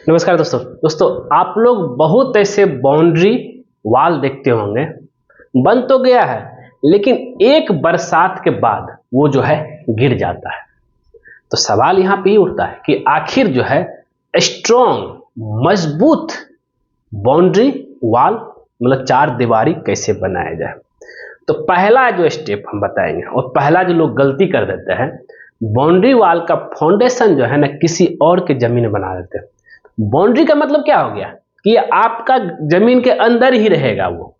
नमस्कार दोस्तों आप लोग बहुत ऐसे बाउंड्री वॉल देखते होंगे। बन तो गया है लेकिन एक बरसात के बाद वो जो है गिर जाता है। तो सवाल यहाँ पे ही उठता है कि आखिर जो है स्ट्रॉन्ग मजबूत बाउंड्री वॉल मतलब चार दीवारी कैसे बनाया जाए। तो पहला जो स्टेप हम बताएंगे और पहला जो लोग गलती कर देते हैं, बाउंड्री वॉल का फाउंडेशन जो है ना किसी और के जमीन में बना देते हैं। बाउंड्री का मतलब क्या हो गया कि आपका जमीन के अंदर ही रहेगा, वो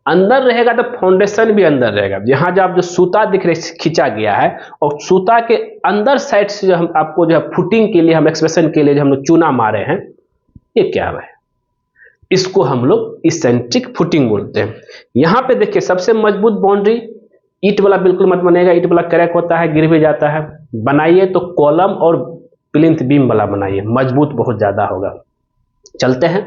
अंदर रहेगा तो फाउंडेशन भी अंदर रहेगा। यहाँ जो आप जो सूता दिख रहे खींचा गया है और सूता के अंदर साइड से जो हम आपको जो है फुटिंग के लिए हम एक्सप्रेशन के लिए जो हम लोग चूना मारे हैं, ये क्या है? इसको हम लोग इसेंट्रिक फुटिंग बोलते हैं। यहाँ पे देखिए सबसे मजबूत बाउंड्री ईंट वाला बिल्कुल मत बनेगा, ईंट वाला क्रैक होता है, गिर भी जाता है। बनाइए तो कॉलम और प्लिंथ बीम वाला बनाइए, मजबूत बहुत ज्यादा होगा। चलते हैं।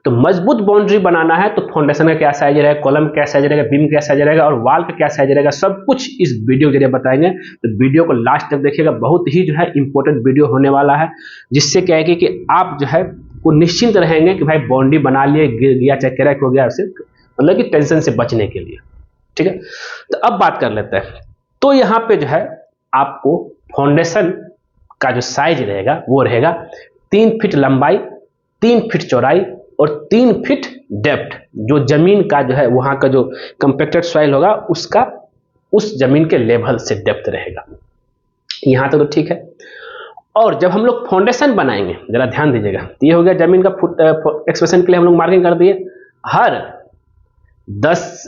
तो मजबूत बाउंड्री बनाना है तो फाउंडेशन का क्या साइज रहेगा, कॉलम क्या साइज रहेगा, बीम क्या साइज रहेगा और वॉल का क्या साइज रहेगा, सब कुछ इस वीडियो के जरिए बताएंगे। तो वीडियो को लास्ट तक देखिएगा, बहुत ही जो है इंपॉर्टेंट वीडियो होने वाला है, जिससे क्या है कि आप जो है वो निश्चिंत रहेंगे कि भाई बाउंड्री बना लिए, गिर गया चाहे क्रैक हो गया, उससे मतलब कि टेंशन से बचने के लिए। ठीक है, तो अब बात कर लेते हैं। तो यहाँ पे जो है आपको फाउंडेशन का जो साइज रहेगा वो रहेगा 3 फीट लंबाई, 3 फीट चौड़ाई और 3 फीट डेप्थ। जो जमीन का जो है वहां का जो कंपैक्टेड सॉइल होगा उसका उस जमीन के लेवल से डेप्थ रहेगा। यहां तक तो ठीक है। और जब हम लोग फाउंडेशन बनाएंगे, जरा ध्यान दीजिएगा, ये हो गया जमीन का फुट एक्सप्रेशन के लिए हम लोग मार्किंग कर दिए। हर 10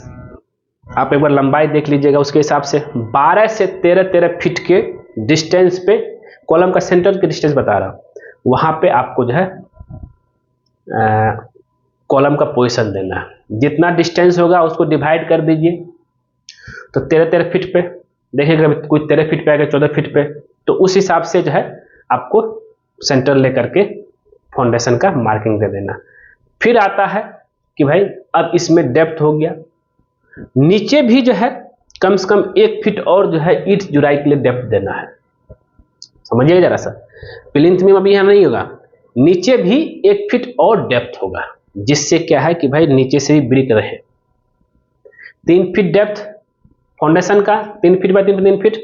आप एक बार लंबाई देख लीजिएगा, उसके हिसाब से 12 से 13 फीट के डिस्टेंस पे कॉलम का सेंटर के डिस्टेंस बता रहा हूं, वहां पे आपको जो है कॉलम का पोजीशन देना है। जितना डिस्टेंस होगा उसको डिवाइड कर दीजिए। तो 13 फीट पे देखिएगा, कोई 13 फीट पे आएगा, 14 फीट पे, तो उस हिसाब से जो है आपको सेंटर लेकर के फाउंडेशन का मार्किंग दे देना। फिर आता है कि भाई अब इसमें डेप्थ हो गया, नीचे भी जो है कम से कम 1 फीट और जो है ईंट जुड़ाई के लिए डेप्थ देना है। समझिएगा जरा सा, प्लिंथ में अभी यहाँ नहीं होगा, नीचे भी 1 फीट और डेप्थ होगा, जिससे क्या है कि भाई नीचे से भी ब्रिक रहे। 3 फीट डेप्थ फाउंडेशन का, 3 फीट बाय 3 फीट,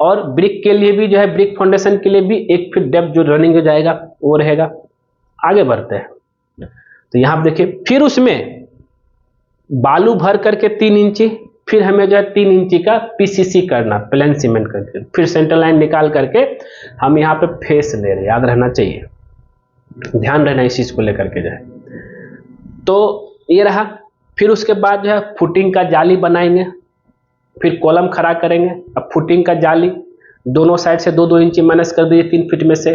और ब्रिक के लिए भी जो है ब्रिक फाउंडेशन के लिए भी 1 फीट डेप्थ जो रनिंग हो जाएगा वो रहेगा। आगे बढ़ते हैं। तो यहाँ देखिए, फिर उसमें बालू भर करके 3 इंची, फिर हमें जो है 3 इंची का पीसीसी करना, प्लेन सीमेंट करके, फिर सेंटर लाइन निकाल करके हम यहाँ पे फेस ले रहे, याद रहना चाहिए, ध्यान रहना इस चीज को लेकर के जो है। तो ये रहा। फिर उसके बाद जो है फुटिंग का जाली बनाएंगे, फिर कॉलम खड़ा करेंगे। अब फुटिंग का जाली दोनों साइड से 2-2 इंची माइनस कर दीजिए 3 फीट में से,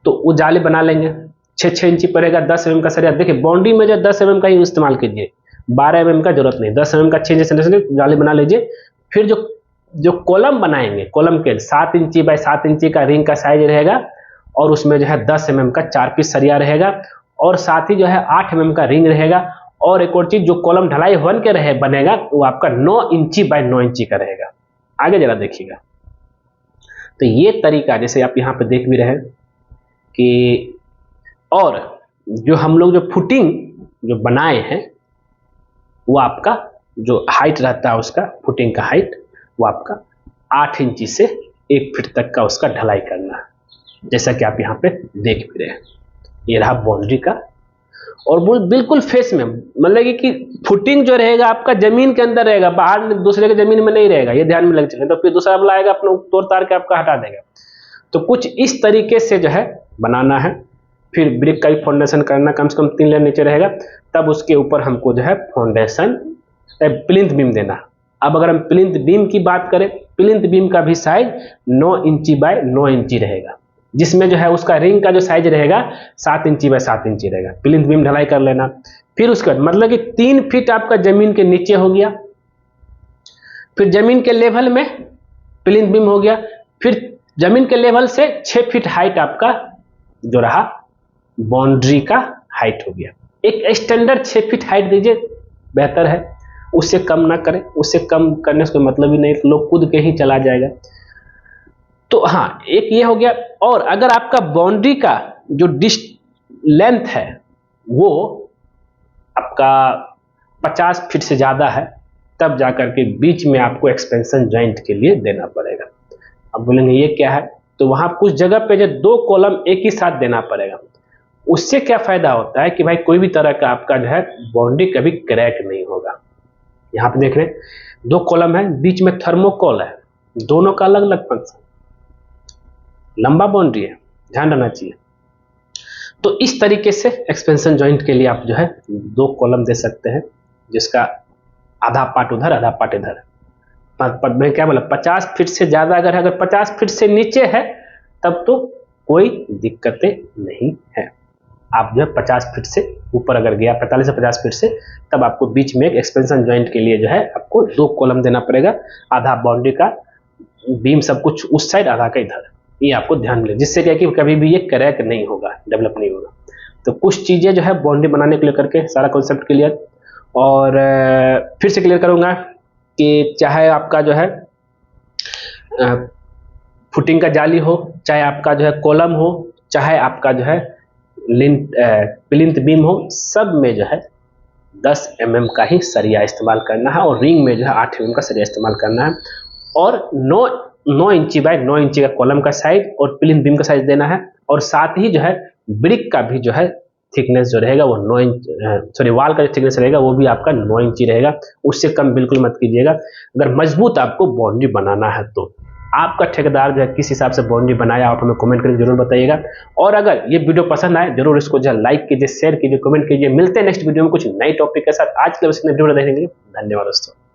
तो वो जाली बना लेंगे। 6-6 इंची पड़ेगा, 10 mm का सरिया। देखिए बाउंड्री में जो 10 mm का ही इस्तेमाल कीजिए, 12 mm का जरूरत नहीं, 10 mm का 6 इंची जाली बना लीजिए। फिर जो कॉलम बनाएंगे, कॉलम के 7 इंची बाय 7 इंची का रिंग का साइज रहेगा, और उसमें जो है 10 mm का 4 पीस सरिया रहेगा, और साथ ही जो है 8 mm का रिंग रहेगा। और एक और चीज, जो कॉलम ढलाई बन के रहे बनेगा वो आपका 9 इंची बाय 9 इंची का रहेगा। आगे जरा देखिएगा। तो ये तरीका जैसे आप यहाँ पे देख भी रहे कि, और जो हम लोग जो फुटिंग जो बनाए हैं वो आपका जो हाइट रहता है, उसका फुटिंग का हाइट वो आपका 8 इंची से 1 फीट तक का उसका ढलाई करना है, जैसा कि आप यहाँ पे देख भी रहे हैं। ये रहा बाउंड्री का। और वो बिल्कुल फेस में, मतलब कि फुटिंग जो रहेगा आपका जमीन के अंदर रहेगा, बाहर दूसरे के जमीन में नहीं रहेगा, ये ध्यान में लग चुके। तो फिर दूसरा वाला आएगा अपना तोड़ तार के आपका हटा देगा। तो कुछ इस तरीके से जो है बनाना है। फिर ब्रिक का भी फाउंडेशन करना, कम से कम 3 लेयर नीचे रहेगा, तब उसके ऊपर हमको जो है फाउंडेशन प्लिंथ बीम देना। अब अगर हम प्लिंथ बीम की बात करें, प्लिंथ बीम का भी साइज 9 इंची बाय 9 इंची रहेगा, जिसमें जो है उसका रिंग का जो साइज रहेगा 7 इंची बाय 7 इंची रहेगा। प्लिंथ बीम ढलाई कर लेना। फिर उसके बाद मतलब कि 3 फीट आपका जमीन के नीचे हो गया, फिर जमीन के लेवल में प्लिंथ बीम हो गया, फिर जमीन के लेवल से 6 फीट हाइट आपका जो रहा बाउंड्री का हाइट हो गया। एक स्टैंडर्ड 6 फीट हाइट दीजिए, बेहतर है, उससे कम ना करें, उससे कम करने से कोई मतलब ही नहीं, लोग कूद के ही चला जाएगा। तो हाँ, एक ये हो गया। और अगर आपका बाउंड्री का जो लेंथ है वो आपका 50 फीट से ज़्यादा है, तब जाकर के बीच में आपको एक्सपेंशन जॉइंट के लिए देना पड़ेगा। अब बोलेंगे ये क्या है, तो वहाँ कुछ जगह पे जो 2 कॉलम एक ही साथ देना पड़ेगा। उससे क्या फ़ायदा होता है कि भाई कोई भी तरह का आपका जो है बाउंड्री कभी क्रैक नहीं होगा। यहाँ पे देख रहे हैं 2 कॉलम है, बीच में थर्मोकोल है, दोनों का अलग अलग फंक्शन, लंबा बाउंड्री है, ध्यान रखना चाहिए। तो इस तरीके से एक्सपेंशन जॉइंट के लिए आप जो है 2 कॉलम दे सकते हैं, जिसका आधा पार्ट उधर आधा पार्ट इधर। मैं क्या बोला, 50 फीट से ज़्यादा अगर 50 फीट से नीचे है तब तो कोई दिक्कतें नहीं है। आप जो है 50 फीट से ऊपर अगर गया, 45 से 50 फीट से, तब आपको बीच में एक एक्सपेंशन जॉइंट के लिए जो है आपको 2 कॉलम देना पड़ेगा, आधा बाउंड्री का बीम सब कुछ उस साइड, आधा का इधर। ये आपको ध्यान में, जिससे क्या कि कभी भी ये क्रैक नहीं होगा, डेवलप नहीं होगा। तो कुछ चीज़ें जो है बाउंड्री बनाने के लिए करके सारा कॉन्सेप्ट क्लियर। और फिर से क्लियर करूँगा कि चाहे आपका जो है फुटिंग का जाली हो, चाहे आपका जो है कॉलम हो, चाहे आपका जो है प्लिंथ बीम हो, सब में जो है 10 mm का ही सरिया इस्तेमाल करना है, और रिंग में जो है 8 mm का सरिया इस्तेमाल करना है, और 9 इंची बाय 9 इंची का कॉलम का साइज और प्लिंथ बीम का साइज देना है। और साथ ही जो है ब्रिक का भी जो है थिकनेस जो रहेगा वो 9 इंच, वाल का जो थिकनेस रहेगा वो भी आपका 9 इंची रहेगा, उससे कम बिल्कुल मत कीजिएगा। अगर मजबूत आपको बाउंड्री बनाना है तो आपका ठेकेदार जो है किस हिसाब से बाउंड्री बनाया, आप हमें कमेंट करके जरूर बताइएगा। और अगर ये वीडियो पसंद आए जरूर इसको जो है लाइक कीजिए, शेयर कीजिए, कमेंट कीजिए। मिलते हैं नेक्स्ट वीडियो में कुछ नई टॉपिक के साथ। आज के लिए बस इतना वीडियो देखने के लिए धन्यवाद दोस्तों।